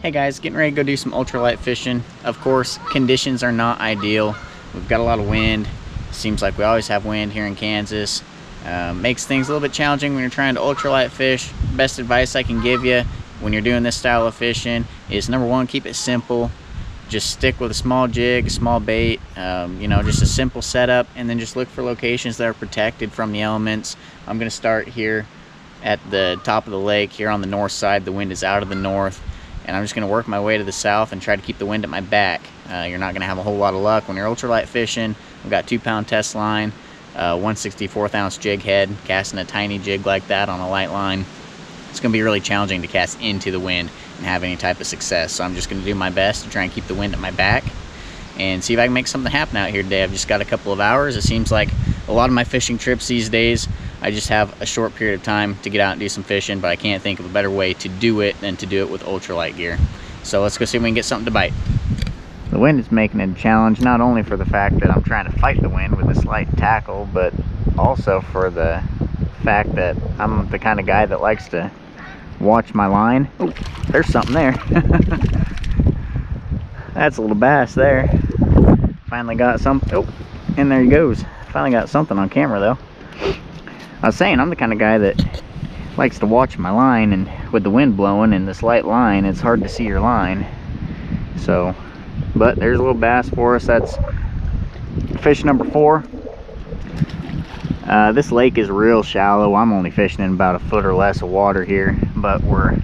Hey guys, getting ready to go do some ultralight fishing. Of course, conditions are not ideal. We've got a lot of wind. Seems like we always have wind here in Kansas. Makes things a little bit challenging when you're trying to ultralight fish. Best advice I can give you when you're doing this style of fishing is number one, keep it simple. Just stick with a small jig, a small bait, you know, just a simple setup, and then just look for locations that are protected from the elements. I'm gonna start here at the top of the lake here on the north side. The wind is out of the north, and I'm just going to work my way to the south and try to keep the wind at my back. You're not going to have a whole lot of luck when you're ultralight fishing. We've got 2-pound test line, 1/64 ounce jig head, casting a tiny jig like that on a light line. It's going to be really challenging to cast into the wind and have any type of success. So I'm just going to do my best to try and keep the wind at my back and see if I can make something happen out here today. I've just got a couple of hours. It seems like a lot of my fishing trips these days, I just have a short period of time to get out and do some fishing, but I can't think of a better way to do it than to do it with ultralight gear. So let's go see if we can get something to bite. The wind is making it a challenge, not only for the fact that I'm trying to fight the wind with a slight tackle, but also for the fact that I'm the kind of guy that likes to watch my line. Oh, there's something there. That's a little bass there. Finally got some. Oh, and there he goes. Finally got something on camera though. I was saying, I'm the kind of guy that likes to watch my line, and with the wind blowing and this light line, it's hard to see your line. So, but there's a little bass for us. That's fish number 4. This lake is real shallow. I'm only fishing in about a foot or less of water here, but water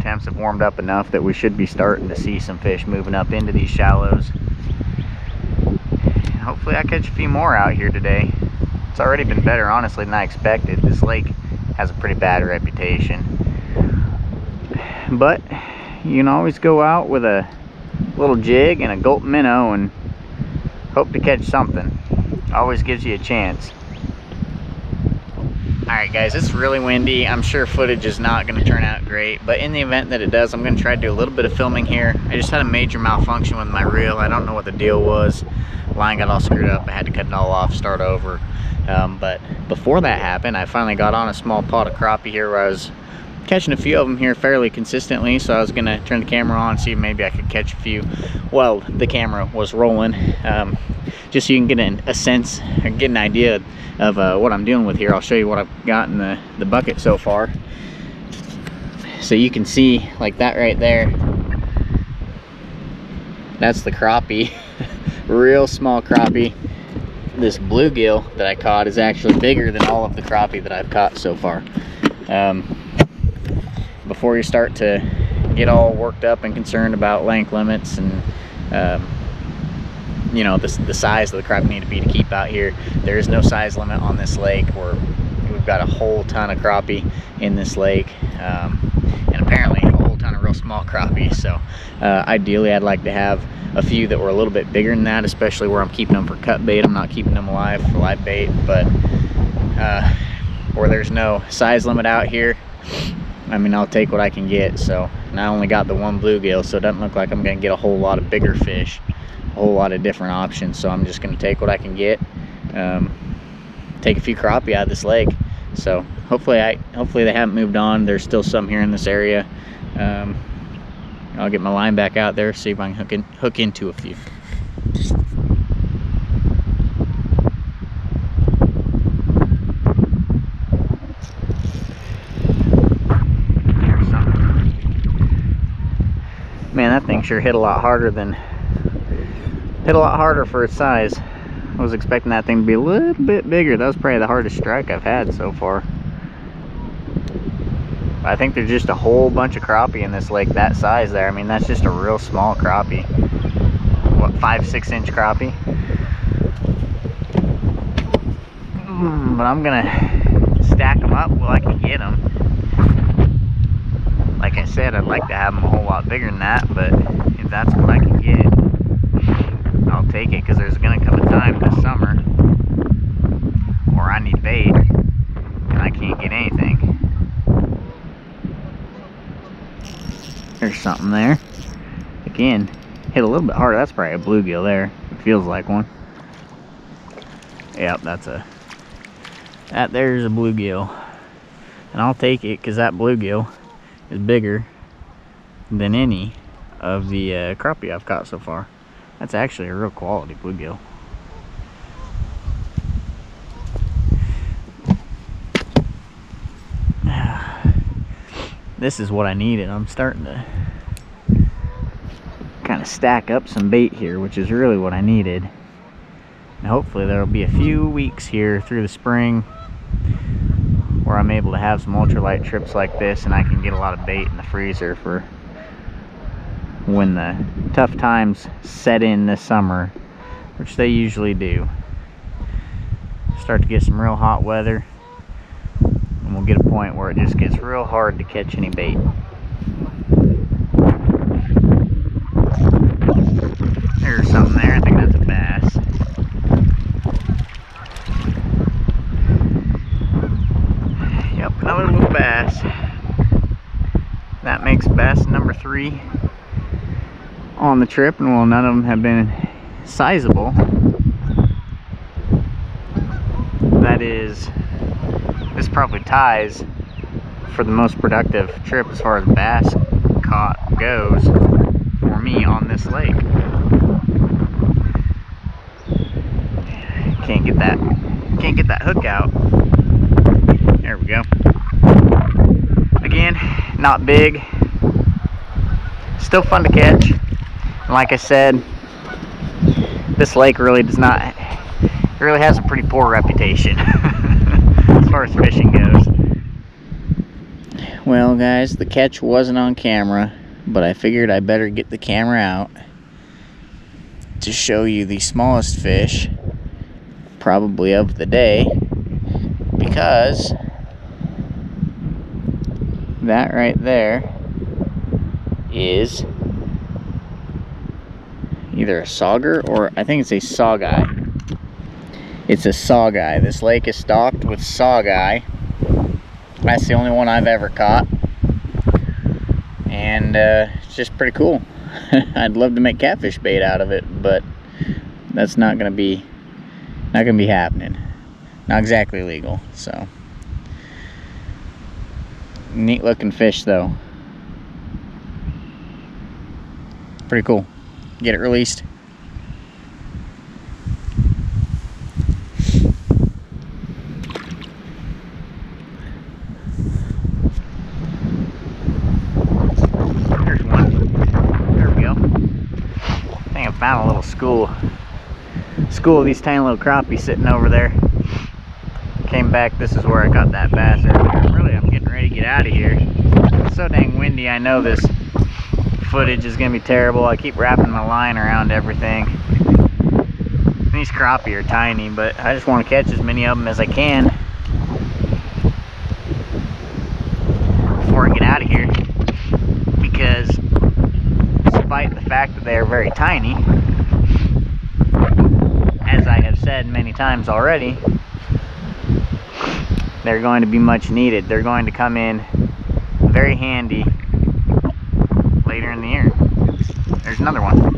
temps have warmed up enough that we should be starting to see some fish moving up into these shallows. Hopefully I catch a few more out here today. It's already been better, honestly, than I expected. This lake has a pretty bad reputation. But you can always go out with a little jig and a gulp minnow and hope to catch something. Always gives you a chance. Alright guys, it's really windy. I'm sure footage is not going to turn out great, but in the event that it does, I'm going to try to do a little bit of filming here. I just had a major malfunction with my reel. I don't know what the deal was. Line got all screwed up. I had to cut it all off, start over. But before that happened, I finally got on a small pot of crappie here where I was catching a few of them here fairly consistently. So I was going to turn the camera on, see if maybe I could catch a few while the camera was rolling. Just so you can get a sense, or get an idea of what I'm dealing with here. I'll show you what I've got in the bucket so far. So you can see, like that right there, that's the crappie. Real small crappie. This bluegill that I caught is actually bigger than all of the crappie that I've caught so far. Before you start to get all worked up and concerned about length limits and you know, the size of the crappie need to be to keep out here, there is no size limit on this lake. We've got a whole ton of crappie in this lake, and apparently a whole ton of real small crappie. So ideally I'd like to have a few that were a little bit bigger than that, especially where I'm keeping them for cut bait. I'm not keeping them alive for live bait, but where there's no size limit out here, I mean, I'll take what I can get. So, and I only got the one bluegill, so it doesn't look like I'm going to get a whole lot of bigger fish, a whole lot of different options. So I'm just going to take what I can get, take a few crappie out of this lake. So hopefully they haven't moved on. There's still some here in this area. I'll get my line back out there, see if I can hook into a few. Man, that thing sure hit a lot harder for its size. I was expecting that thing to be a little bit bigger. That was probably the hardest strike I've had so far. I think there's just a whole bunch of crappie in this lake that size there. I mean, that's just a real small crappie. What, 5-6 inch crappie? But I'm gonna stack them up while I can get them. Like I said, I'd like to have them a whole lot bigger than that, but if that's what I can get, I'll take it, because there's gonna come a time this summer where I need bait and I can't get anything. There's something there. Again, hit a little bit harder. That's probably a bluegill there. It feels like one. Yep, there's a bluegill. And I'll take it because that bluegill is bigger than any of the crappie I've caught so far. That's actually a real quality bluegill. This is what I needed. I'm starting to kind of stack up some bait here, which is really what I needed. And hopefully there will be a few weeks here through the spring where I'm able to have some ultralight trips like this, and I can get a lot of bait in the freezer for when the tough times set in this summer, which they usually do. Start to get some real hot weather, and we'll get a point where it just gets real hard to catch any bait. There's something there. I think that's a bass. Yep, another little bass. That makes bass number 3 on the trip, and while none of them have been sizable, this probably ties for the most productive trip as far as bass caught goes for me on this lake. Can't get that hook out. There we go. Again, not big, still fun to catch. And like I said, this lake really has a pretty poor reputation as far as fishing goes. Well guys, the catch wasn't on camera, but I figured I better get the camera out to show you the smallest fish probably of the day, because that right there is either a sauger or I think it's a sawguy. It's a sawguy. This lake is stocked with sawguy. That's the only one I've ever caught, and it's just pretty cool. I'd love to make catfish bait out of it, but that's not gonna be happening. Not exactly legal. So neat looking fish though. Pretty cool. Get it released. There's one. There we go. I think I found a little school of these tiny little crappie sitting over there. Came back, this is where I got that bass earlier. Really, I'm getting ready to get out of here. It's so dang windy, I know this footage is gonna be terrible. I keep wrapping my line around everything. These crappie are tiny, but I just want to catch as many of them as I can before I get out of here, because despite the fact that they are very tiny, as I have said many times already, they're going to be much needed. They're going to come in very handy later in the year. There's another one.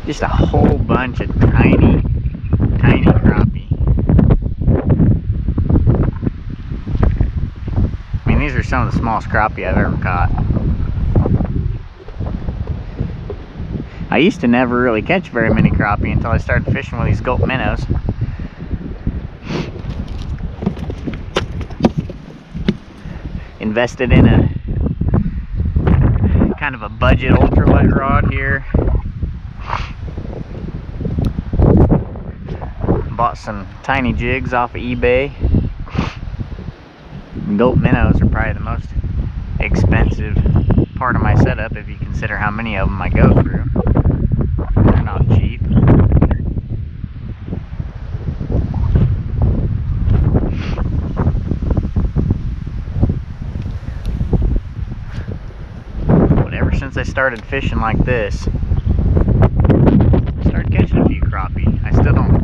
Just a whole bunch of tiny crappie. I mean, these are some of the smallest crappie I've ever caught. I used to never really catch very many crappie until I started fishing with these gulp minnows. Invested in a kind of a budget ultralight rod here. Bought some tiny jigs off of eBay. Gulp minnows are probably the most expensive part of my setup if you consider how many of them I go through. They're not cheap. But ever since I started fishing like this, I started catching a few crappie. I still don't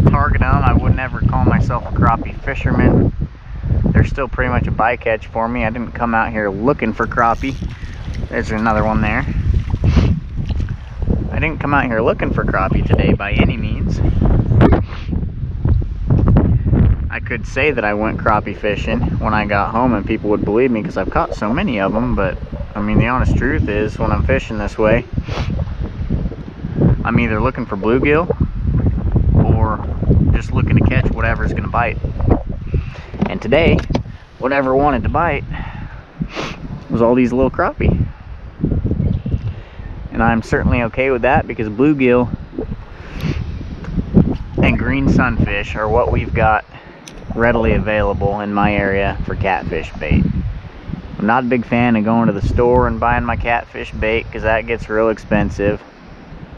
target them. I would never call myself a crappie fisherman. They're still pretty much a bycatch for me. I didn't come out here looking for crappie. There's another one there. I didn't come out here looking for crappie today by any means. I could say that I went crappie fishing when I got home and people would believe me because I've caught so many of them, but I mean, the honest truth is when I'm fishing this way, I'm either looking for bluegill or just looking to catch whatever's gonna bite. And today, whatever wanted to bite was all these little crappie. And I'm certainly okay with that because bluegill and green sunfish are what we've got readily available in my area for catfish bait. I'm not a big fan of going to the store and buying my catfish bait because that gets real expensive,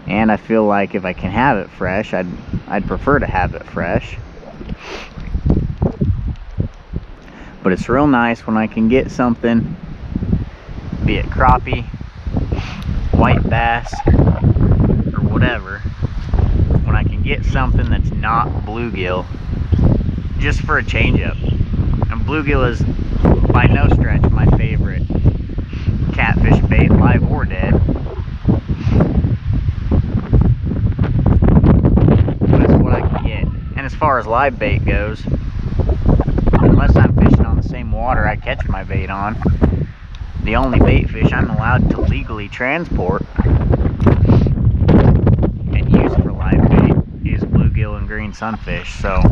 and I feel like if I can have it fresh, I'd prefer to have it fresh. But it's real nice when I can get something, be it crappie, white bass, or whatever, when I can get something that's not bluegill, just for a change-up. And bluegill is by no stretch my favorite catfish bait, live or dead. But it's what I can get. And as far as live bait goes, unless I'm fishing on the same water I catch my bait on, the only bait fish I'm allowed to legally transport and use for live bait is bluegill and green sunfish. So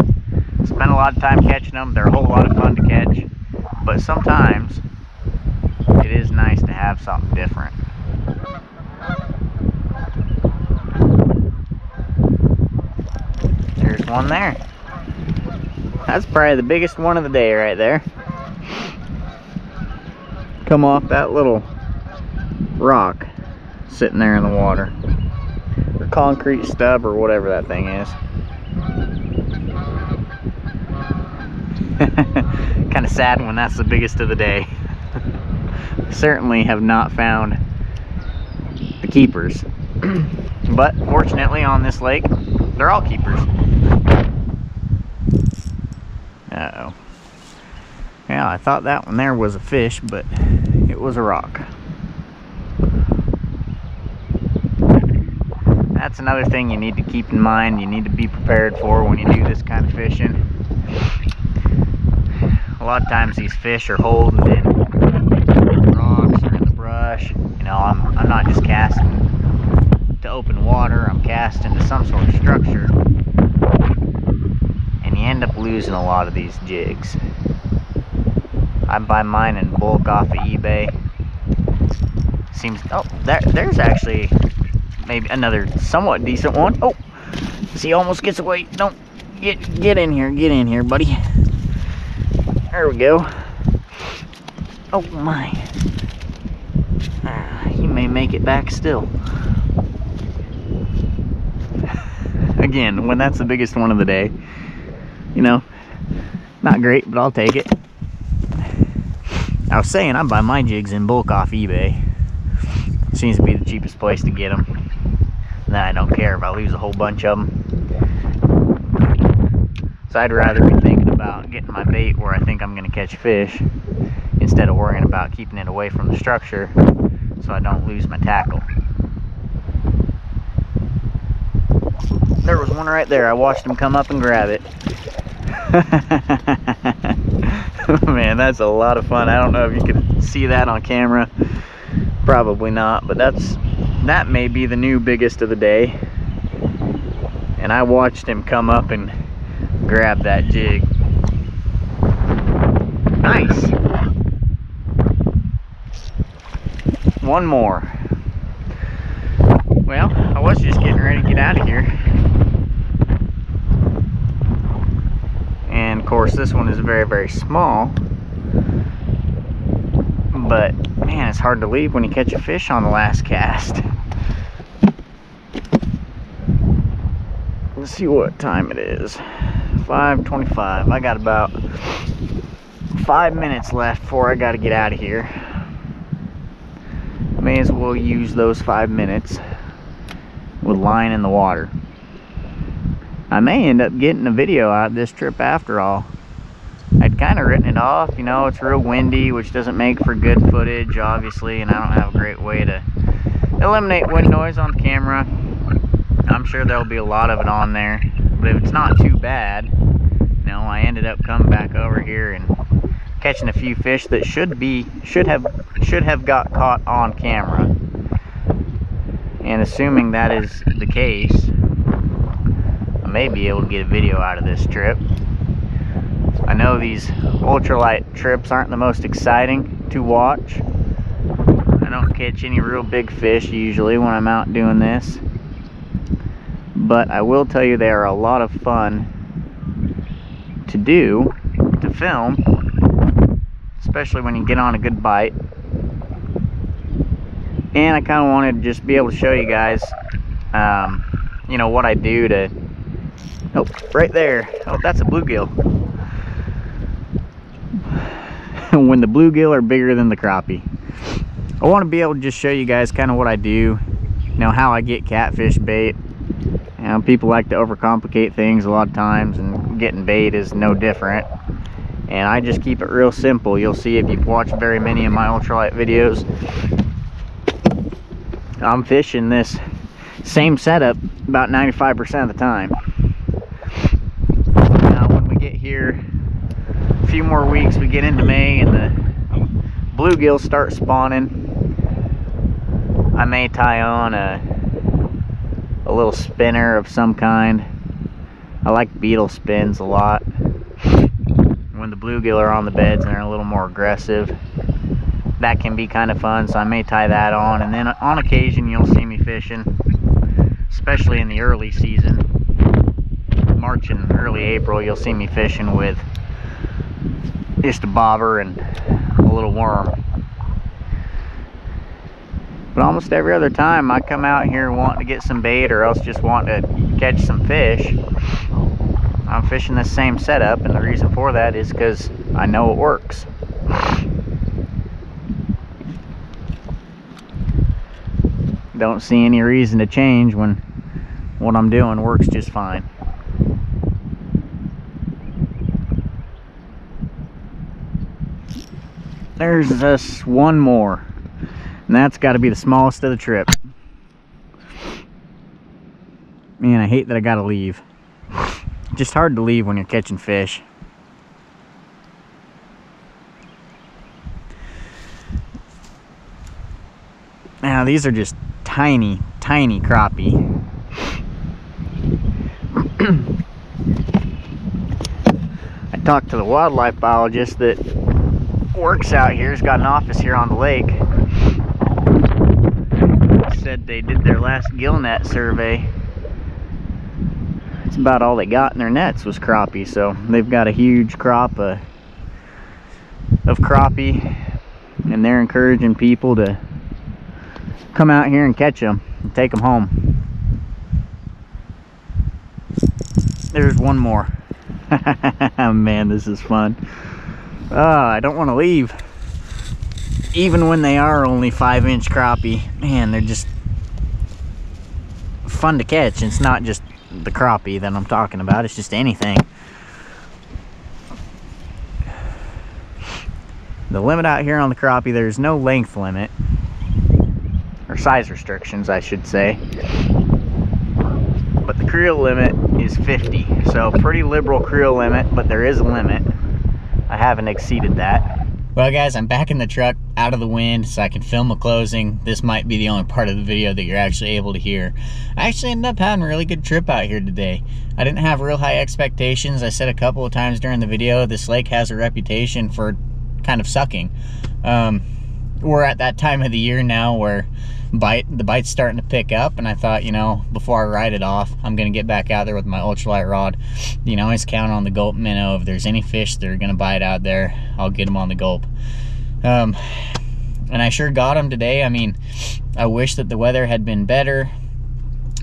spend a lot of time catching them. They're a whole lot of fun to catch, but sometimes it is nice to have something different. There's one there. That's probably the biggest one of the day right there. Come off that little rock sitting there in the water, or concrete stub, or whatever that thing is. Kind of sad when that's the biggest of the day. Certainly have not found the keepers. But fortunately on this lake, they're all keepers. Uh-oh. Yeah, I thought that one there was a fish, but it was a rock. That's another thing you need to keep in mind, you need to be prepared for when you do this kind of fishing. A lot of times these fish are holding in rocks or in the brush. You know, I'm not just casting to open water, I'm casting to some sort of structure. And you end up losing a lot of these jigs. I buy mine in bulk off of eBay. Seems, oh, there's actually maybe another somewhat decent one. Oh, he almost gets away. Don't get in here, buddy. There we go. Oh my. He may make it back still. Again, when that's the biggest one of the day, you know, not great, but I'll take it. I was saying I buy my jigs in bulk off eBay. Seems to be the cheapest place to get them. And then I don't care if I lose a whole bunch of them. So I'd rather be thinking about getting my bait where I think I'm going to catch fish instead of worrying about keeping it away from the structure so I don't lose my tackle. There was one right there. I watched him come up and grab it. Man, that's a lot of fun. I don't know if you could see that on camera. Probably not, but that may be the new biggest of the day. And I watched him come up and grab that jig. Nice. One more. Well, I was just getting ready to get out of here. And of course this one is very, very small. But man, it's hard to leave when you catch a fish on the last cast. Let's see what time it is. 5:25. I got about 5 minutes left before I got to get out of here. May as well use those 5 minutes with line in the water. I may end up getting a video out of this trip after all. I'd kind of written it off, you know, it's real windy, which doesn't make for good footage, obviously, and I don't have a great way to eliminate wind noise on the camera. I'm sure there'll be a lot of it on there, but if it's not too bad, you know, I ended up coming back over here and catching a few fish that should have got caught on camera. And assuming that is the case, I may be able to get a video out of this trip. I know these ultralight trips aren't the most exciting to watch. I don't catch any real big fish usually when I'm out doing this, but I will tell you they are a lot of fun to do, to film, especially when you get on a good bite. And I kind of wanted to just be able to show you guys, you know, what I do to, oh, right there, oh, that's a bluegill. When the bluegill are bigger than the crappie. I want to be able to just show you guys kind of what I do, you know, how I get catfish bait. You know, people like to overcomplicate things a lot of times, and getting bait is no different. And I just keep it real simple. You'll see if you've watched very many of my ultralight videos, I'm fishing this same setup about 95% of the time. Now when we get here, a few more weeks, we get into May and the bluegills start spawning, I may tie on a little spinner of some kind. I like beetle spins a lot. When the bluegill are on the beds and they're a little more aggressive, that can be kind of fun, so I may tie that on. And then on occasion you'll see me fishing, especially in the early season, March and early April, you'll see me fishing with just a bobber and a little worm. But almost every other time I come out here wanting to get some bait, or else just wanting to catch some fish, I'm fishing this same setup, and the reason for that is because I know it works. Don't see any reason to change when what I'm doing works just fine. There's just one more, and that's got to be the smallest of the trip. Man, I hate that I gotta leave. Just hard to leave when you're catching fish. Now these are just tiny crappie. I talked to the wildlife biologist that works out here, has got an office here on the lake. Said they did their last gill net survey. That's about all they got in their nets was crappie, so they've got a huge crop of crappie, and they're encouraging people to come out here and catch them and take them home. There's one more. Man, this is fun. I don't want to leave. Even when they are only 5-inch crappie, man, they're just fun to catch. It's not just the crappie that I'm talking about, it's just anything. The limit out here on the crappie, there's no length limit, or size restrictions I should say, but the creel limit is 50, so pretty liberal creel limit, but there is a limit. I haven't exceeded that. Well guys, I'm back in the truck out of the wind so I can film a closing. This might be the only part of the video that you're actually able to hear. I actually ended up having a really good trip out here today. I didn't have real high expectations. I said a couple of times during the video, this lake has a reputation for kind of sucking. We're at that time of the year now where the bite's starting to pick up, and I thought, you know, before I ride it off, I'm gonna get back out there with my ultralight rod. You know, always count on the gulp minnow. If there's any fish that are gonna bite out there, I'll get them on the gulp. And I sure got them today. I mean, I wish that the weather had been better.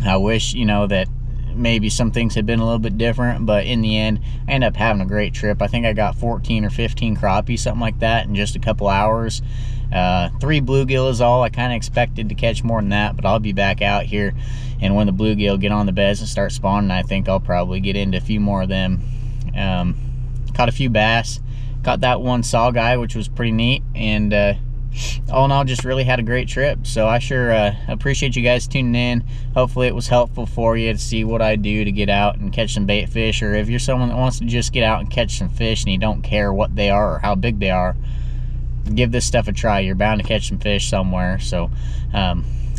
I wish, you know, that maybe some things had been a little bit different, but in the end, I ended up having a great trip. I think I got 14 or 15 crappie, something like that, in just a couple hours. 3 bluegill is all. I kind of expected to catch more than that, but I'll be back out here, and when the bluegill get on the beds and start spawning, I think I'll probably get into a few more of them. Caught a few bass, caught that one saw guy, which was pretty neat, and all in all, just really had a great trip. So I sure appreciate you guys tuning in. Hopefully it was helpful for you to see what I do to get out and catch some bait fish, or if you're someone that wants to just get out and catch some fish and you don't care what they are or how big they are, give this stuff a try. You're bound to catch some fish somewhere. So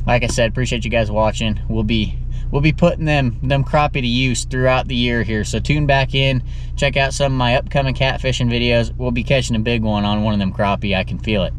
like I said, appreciate you guys watching. We'll be putting them crappie to use throughout the year here, so tune back in, check out some of my upcoming catfishing videos. We'll be catching a big one on one of them crappie. I can feel it.